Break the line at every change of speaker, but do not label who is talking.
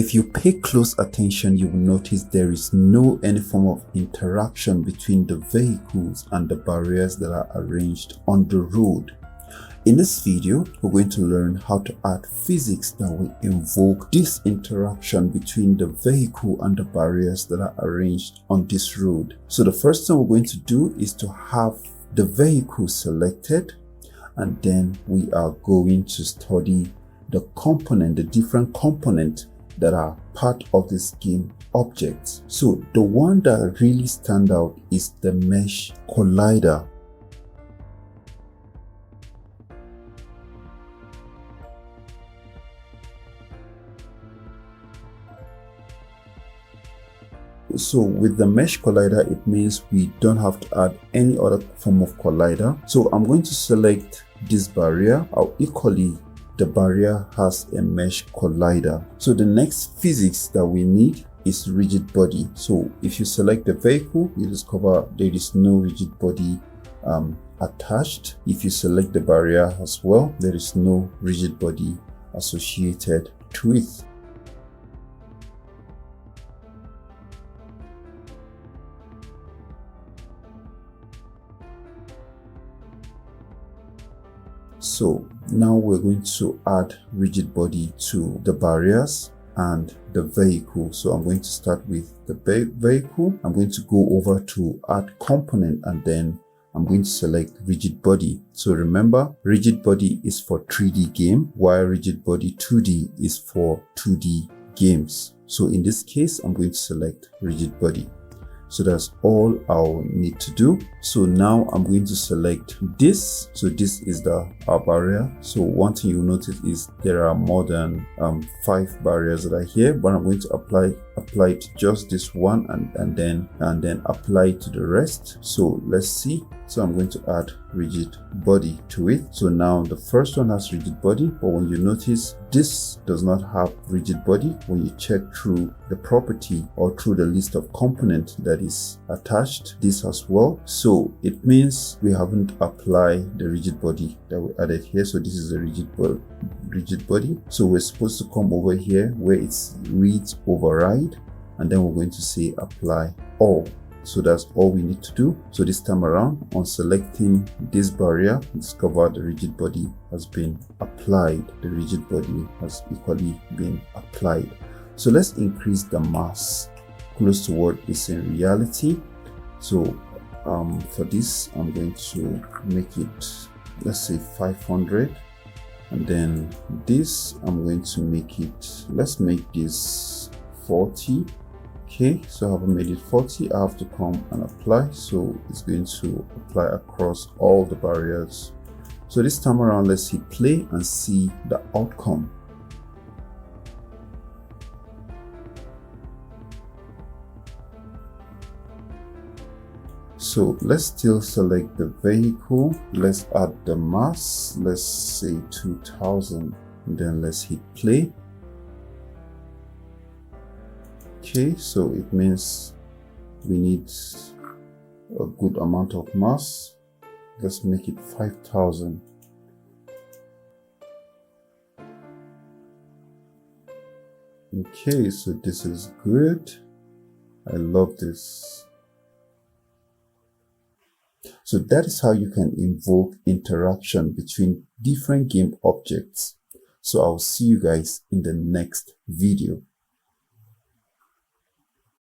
If you pay close attention, you will notice there is no any form of interaction between the vehicles and the barriers that are arranged on the road. In this video, we're going to learn how to add physics that will invoke this interaction between the vehicle and the barriers that are arranged on this road. So the first thing we're going to do is to have the vehicle selected, and then we are going to study the different components that are part of this game object. So the one that really stands out is the mesh collider. So with the mesh collider, it means we don't have to add any other form of collider. So I'm going to select this barrier. Equally, the barrier has a mesh collider. So the next physics that we need is rigid body. So if you select the vehicle, you discover there is no rigid body attached. If you select the barrier as well, there is no rigid body associated to it. So now we're going to add rigid body to the barriers and the vehicle. So I'm going to start with the vehicle. I'm going to go over to add component, and then I'm going to select rigid body. So remember, rigid body is for 3D game, while rigid body 2D is for 2D games. So in this case, I'm going to select rigid body. So that's all I'll need to do. So now I'm going to select this. So this is our barrier. So one thing you'll notice is there are more than 5 barriers that are here, but I'm going to apply it to just this one and then apply it to the rest. So let's see. So I'm going to add rigid body to it. So now the first one has rigid body, but when you notice this does not have rigid body, when you check through the property or through the list of components that is attached, this as well. So it means we haven't applied the rigid body that we added here. So this is a rigid body. So we're supposed to come over here where it's reads override, and then we're going to say apply all. So that's all we need to do. So this time around, on selecting this barrier, discover the rigid body has been applied. The rigid body has equally been applied. So let's increase the mass close to what is in reality. So for this, I'm going to make it, let's say 500. And then this, I'm going to make it, let's make this 40. Okay, so I have made it 40. I have to come and apply. So it's going to apply across all the barriers. So this time around, let's hit play and see the outcome. So let's still select the vehicle. Let's add the mass. Let's say 2000. And then let's hit play. Okay, so it means we need a good amount of mass. Let's make it 5000. Okay, so this is good. I love this. So that is how you can invoke interaction between different game objects. So I'll see you guys in the next video.